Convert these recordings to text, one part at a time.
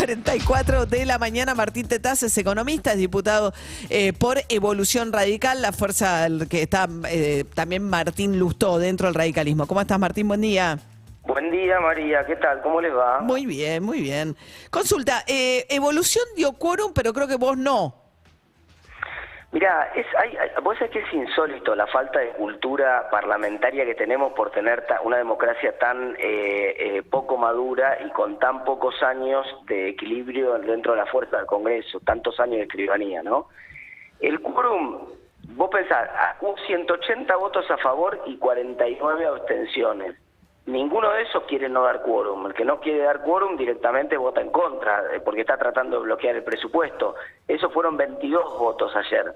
10:44 de la mañana. Martín Tetaz es economista, es diputado por Evolución Radical, la fuerza que está también Martín Lustó dentro del radicalismo. ¿Cómo estás, Martín? Buen día. Buen día, María. ¿Qué tal? ¿Cómo les va? Muy bien, muy bien. Consulta, Evolución dio quórum, pero creo que vos no. Mirá, vos sabés que es insólito la falta de cultura parlamentaria que tenemos por tener una democracia tan poco madura y con tan pocos años de equilibrio dentro de la fuerza del Congreso, tantos años de escribanía, ¿no? El quórum, vos pensás, hubo 180 votos a favor y 49 abstenciones. Ninguno de esos quiere no dar quórum. El que no quiere dar quórum directamente vota en contra, porque está tratando de bloquear el presupuesto. Esos fueron 22 votos ayer.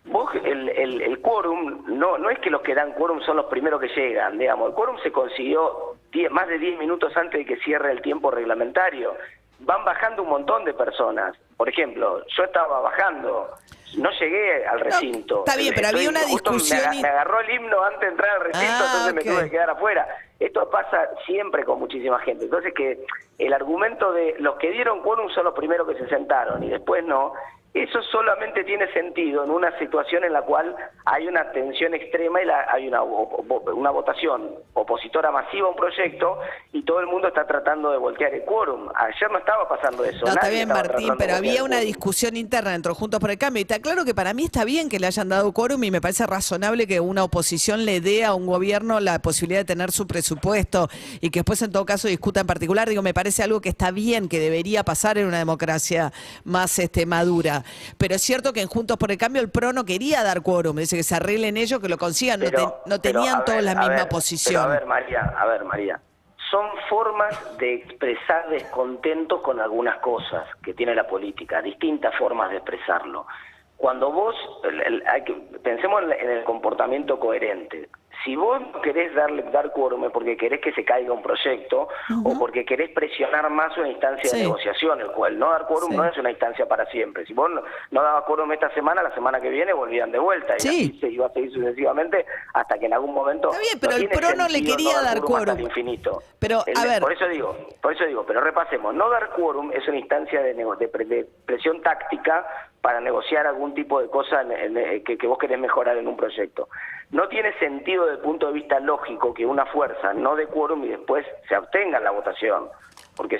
Vos, el quórum, no es que los que dan quórum son los primeros que llegan, digamos. El quórum se consiguió más de 10 minutos antes de que cierre el tiempo reglamentario. Van bajando un montón de personas. Por ejemplo, yo estaba bajando, no llegué al recinto. No, está bien, pero había una discusión. Me agarró el himno antes de entrar al recinto, entonces me tuve que quedar afuera. Esto pasa siempre con muchísima gente. Entonces que el argumento de los que dieron quórum son los primeros que se sentaron y después no, eso solamente tiene sentido en una situación en la cual hay una tensión extrema y hay una votación opositora masiva a un proyecto y todo el mundo está tratando de voltear el quórum. Ayer no estaba pasando eso. No, está bien, Martín, pero había una discusión interna dentro Juntos por el Cambio y está claro que para mí está bien que le hayan dado quórum y me parece razonable que una oposición le dé a un gobierno la posibilidad de tener su presupuesto y que después en todo caso discuta en particular. Digo, me parece algo que está bien, que debería pasar en una democracia más madura. Pero es cierto que en Juntos por el Cambio el PRO no quería dar quórum, dice que se arreglen ellos, que lo consigan, no tenían todos la misma posición. Pero a ver, María, son formas de expresar descontentos con algunas cosas que tiene la política, distintas formas de expresarlo. Cuando vos, pensemos en el comportamiento coherente. Si vos no querés dar quórum es porque querés que se caiga un proyecto o porque querés presionar más una instancia de negociación, el cual no dar quórum no es una instancia para siempre. Si vos no dabas quórum esta semana, la semana que viene volvían de vuelta y así se iba a seguir sucesivamente hasta que en algún momento... Está bien, pero el PRO no le quería dar quórum. Hasta el infinito. Pero, a ver... Por eso digo, pero repasemos, no dar quórum es una instancia de presión táctica para negociar algún tipo de cosa que vos querés mejorar en un proyecto. No tiene sentido desde el punto de vista lógico que una fuerza no dé quórum y después se abstenga en la votación. Porque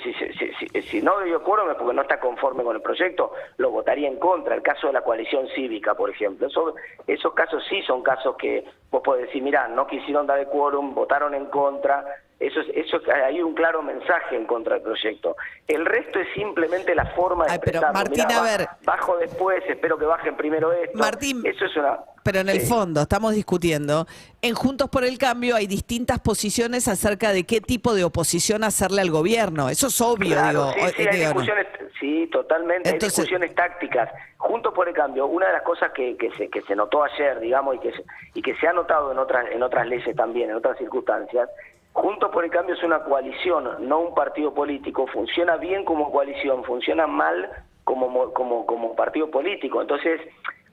si no dio quórum es porque no está conforme con el proyecto, lo votaría en contra. El caso de la coalición cívica, por ejemplo. Esos casos sí son casos que vos podés decir, mirá, no quisieron dar quórum, votaron en contra. Eso hay un claro mensaje en contra del proyecto. El resto es simplemente la forma de expresarlo. Pero Martín, mirá, a ver... bajo después, espero que bajen primero esto. Martín, eso es una... Pero en el fondo, estamos discutiendo, en Juntos por el Cambio hay distintas posiciones acerca de qué tipo de oposición hacerle al gobierno. Eso es obvio, claro, digo. Sí, hay discusiones, sí, totalmente, entonces, hay discusiones tácticas. Juntos por el Cambio, una de las cosas que se notó ayer, digamos, y que se ha notado en otras leyes también, en otras circunstancias, Juntos por el Cambio es una coalición, no un partido político. Funciona bien como coalición, funciona mal como partido político. Entonces,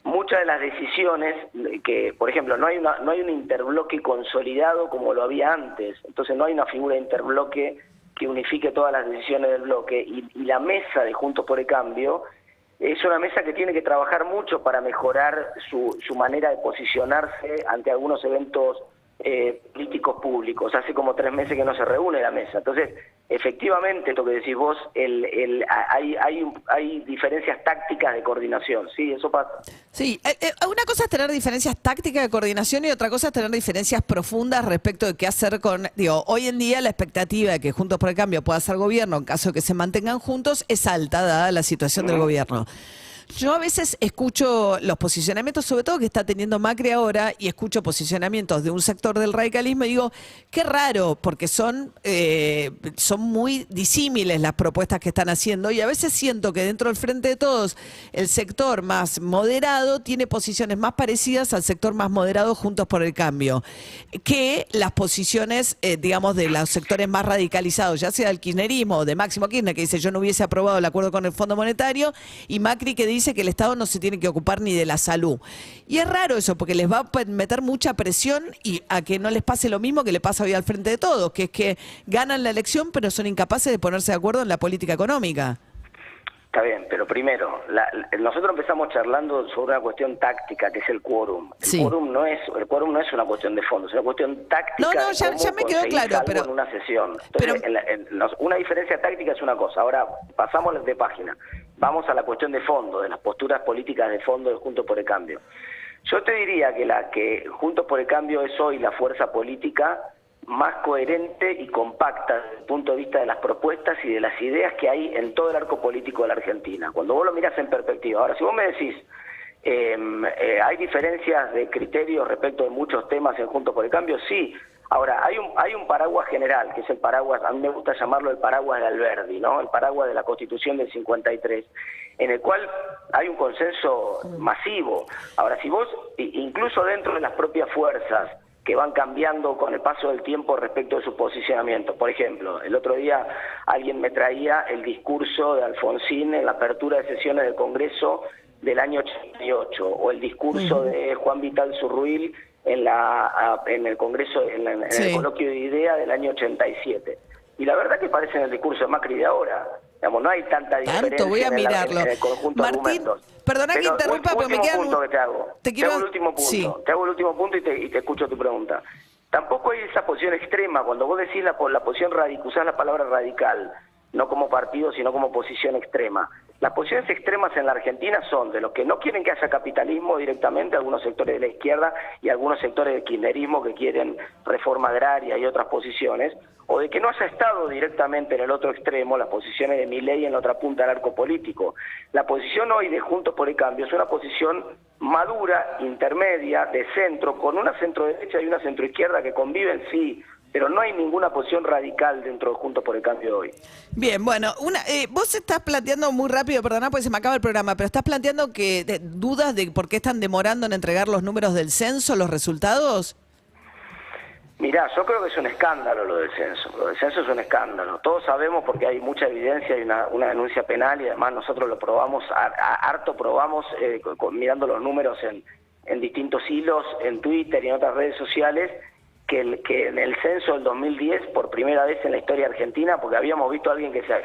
muchas de las decisiones que, por ejemplo, no hay un interbloque consolidado como lo había antes. Entonces, no hay una figura de interbloque que unifique todas las decisiones del bloque. Y la mesa de Juntos por el Cambio es una mesa que tiene que trabajar mucho para mejorar su manera de posicionarse ante algunos eventos políticos públicos. Hace como 3 meses que no se reúne la mesa. Entonces, efectivamente, lo que decís vos, hay diferencias tácticas de coordinación. Sí, eso pasa. Sí, una cosa es tener diferencias tácticas de coordinación y otra cosa es tener diferencias profundas respecto de qué hacer con... Digo, hoy en día la expectativa de que Juntos por el Cambio pueda ser gobierno en caso de que se mantengan juntos es alta, dada la situación del gobierno. Yo a veces escucho los posicionamientos, sobre todo que está teniendo Macri ahora, y escucho posicionamientos de un sector del radicalismo y digo, qué raro, porque son muy disímiles las propuestas que están haciendo y a veces siento que dentro del Frente de Todos el sector más moderado tiene posiciones más parecidas al sector más moderado Juntos por el Cambio, que las posiciones, digamos, de los sectores más radicalizados, ya sea del kirchnerismo o de Máximo Kirchner, que dice yo no hubiese aprobado el acuerdo con el Fondo Monetario, y Macri que dice que el Estado no se tiene que ocupar ni de la salud. Y es raro eso, porque les va a meter mucha presión y a que no les pase lo mismo que le pasa hoy al Frente de Todos, que es que ganan la elección pero son incapaces de ponerse de acuerdo en la política económica. Está bien, pero primero, nosotros empezamos charlando sobre una cuestión táctica, que es el quórum. Sí. El quórum no es una cuestión de fondo, es una cuestión táctica. No, ya me quedó claro, pero en una sesión. Entonces, una diferencia táctica es una cosa. Ahora, pasamos de página. Vamos a la cuestión de fondo, de las posturas políticas de fondo de Juntos por el Cambio. Yo te diría que Juntos por el Cambio es hoy la fuerza política más coherente y compacta desde el punto de vista de las propuestas y de las ideas que hay en todo el arco político de la Argentina. Cuando vos lo mirás en perspectiva. Ahora, si vos me decís, ¿hay diferencias de criterios respecto de muchos temas en Juntos por el Cambio? Sí. Ahora, hay un paraguas general, que es el paraguas, a mí me gusta llamarlo el paraguas de Alberdi, ¿no? El paraguas de la Constitución del 53, en el cual hay un consenso masivo. Ahora, si vos, incluso dentro de las propias fuerzas, que van cambiando con el paso del tiempo respecto de su posicionamiento. Por ejemplo, el otro día alguien me traía el discurso de Alfonsín en la apertura de sesiones del Congreso del año 88, o el discurso de Juan Vital Zurruil en el Congreso, en el coloquio de idea del año 87. Y la verdad que parece en el discurso de Macri de ahora. Digamos, no hay tanta diferencia voy a mirarlo. En el conjunto Martín, de argumentos. Perdona que interrumpa, pero me queda punto que te hago. Te hago el último punto. Sí. Te hago el último punto y te escucho tu pregunta. Tampoco hay esa posición extrema. Cuando vos decís la posición radical, usás la palabra radical, no como partido, sino como posición extrema. Las posiciones extremas en la Argentina son de los que no quieren que haya capitalismo directamente, algunos sectores de la izquierda y algunos sectores del kirchnerismo que quieren reforma agraria y otras posiciones, o de que no haya estado directamente en el otro extremo, las posiciones de Milei en la otra punta del arco político. La posición hoy de Juntos por el Cambio es una posición madura, intermedia, de centro, con una centro-derecha y una centro-izquierda que conviven, sí, pero no hay ninguna posición radical dentro de Juntos por el Cambio de hoy. Bien, bueno, vos estás planteando muy rápido, perdona porque se me acaba el programa, pero estás planteando que dudas de por qué están demorando en entregar los números del censo, los resultados. Mirá, yo creo que es un escándalo lo del censo. Lo del censo es un escándalo. Todos sabemos porque hay mucha evidencia y una denuncia penal y además nosotros lo probamos, harto probamos mirando los números en distintos hilos, en Twitter y en otras redes sociales, que en el censo del 2010, por primera vez en la historia argentina, porque habíamos visto a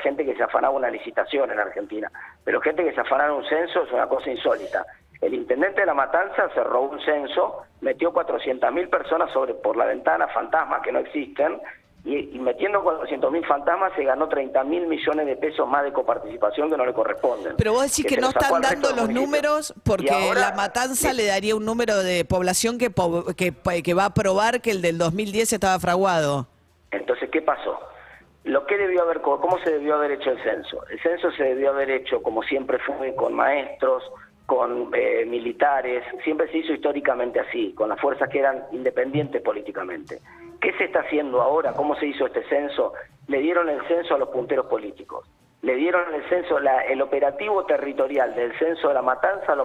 gente que se afanaba una licitación en Argentina, pero gente que se afanaba un censo es una cosa insólita. El intendente de La Matanza se robó un censo, metió 400.000 personas por la ventana, fantasmas que no existen, y metiendo 400.000 fantasmas se ganó 30.000 millones de pesos más de coparticipación que no le corresponden. Pero vos decís que no están dando los números porque ahora, La Matanza le daría un número de población que va a probar que el del 2010 estaba fraguado. Entonces, ¿qué pasó? ¿Cómo se debió haber hecho el censo? El censo se debió haber hecho, como siempre fue, con maestros, con militares, siempre se hizo históricamente así, con las fuerzas que eran independientes políticamente. ¿Qué se está haciendo ahora? ¿Cómo se hizo este censo? Le dieron el censo a los punteros políticos. Le dieron el censo, el operativo territorial del censo de La Matanza lo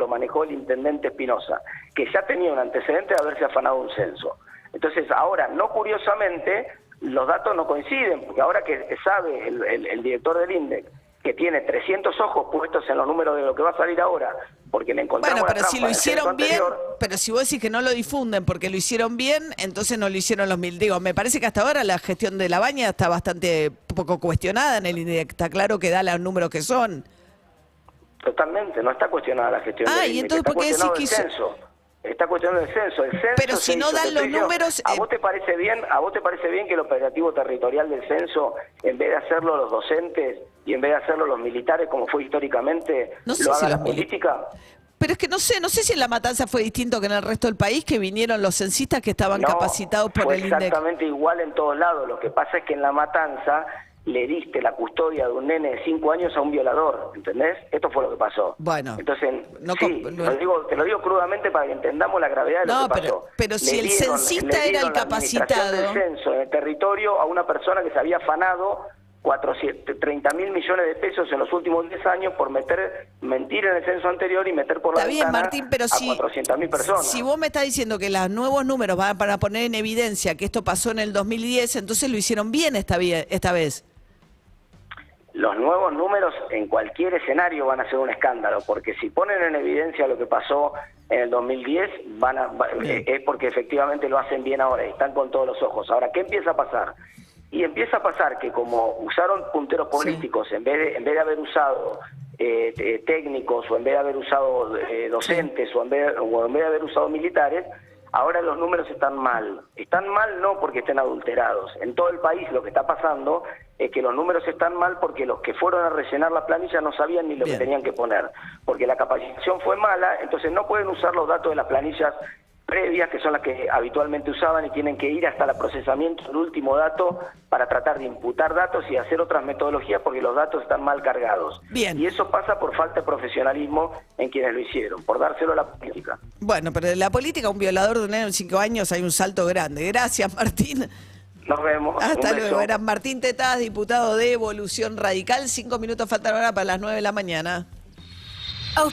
manejó el intendente Espinosa, que ya tenía un antecedente de haberse afanado un censo. Entonces ahora, no curiosamente, los datos no coinciden, porque ahora que sabe el director del INDEC que tiene 300 ojos puestos en los números de lo que va a salir ahora, porque le encontramos pero la si lo trampa hicieron bien, anterior. pero si vos decís que no lo difunden porque lo hicieron bien, entonces no lo hicieron los mil. Digo, me parece que hasta ahora la gestión de La Baña está bastante poco cuestionada en el INDEC. Está claro que da los números que son. Totalmente, no está cuestionada la gestión del INDEC. ¿Y entonces por qué decís que censo? Está cuestionando el censo. Pero si no dan los números... ¿A vos te parece bien que el operativo territorial del censo, en vez de hacerlo los docentes y en vez de hacerlo los militares, como fue históricamente, lo haga la política? Pero es que no sé si en La Matanza fue distinto que en el resto del país, que vinieron los censistas que estaban capacitados por el INDEC. Fue exactamente igual en todos lados. Lo que pasa es que en La Matanza le diste la custodia de un nene de 5 años a un violador, ¿entendés? Esto fue lo que pasó. Bueno. Entonces, te lo digo crudamente para que entendamos la gravedad de lo que pasó. Pero si el censista era el capacitado... del censo en el territorio a una persona que se había afanado 30.000 millones de pesos en los últimos 10 años por mentir en el censo anterior y meter por la ventana Martín, pero a 400.000 personas. Si vos me estás diciendo que los nuevos números van para poner en evidencia que esto pasó en el 2010, entonces lo hicieron bien esta vez. Los nuevos números en cualquier escenario van a ser un escándalo, porque si ponen en evidencia lo que pasó en el 2010, es porque efectivamente lo hacen bien ahora y están con todos los ojos. Ahora, ¿qué empieza a pasar? Y empieza a pasar que como usaron punteros políticos, en vez de haber usado técnicos, o en vez de haber usado docentes, o en vez de haber usado militares, ahora los números están mal. Están mal no porque estén adulterados. En todo el país lo que está pasando es que los números están mal porque los que fueron a rellenar la planilla no sabían ni lo que tenían que poner. Porque la capacitación fue mala, entonces no pueden usar los datos de las planillas previas, que son las que habitualmente usaban, y tienen que ir hasta el procesamiento del último dato para tratar de imputar datos y hacer otras metodologías porque los datos están mal cargados. Bien. Y eso pasa por falta de profesionalismo en quienes lo hicieron, por dárselo a la política. Bueno, pero en la política, un violador de un nene de 5 años, hay un salto grande. Gracias, Martín. Nos vemos. Hasta luego. Era Martín Tetaz, diputado de Evolución Radical. 5 minutos faltan ahora para las 9 de la mañana.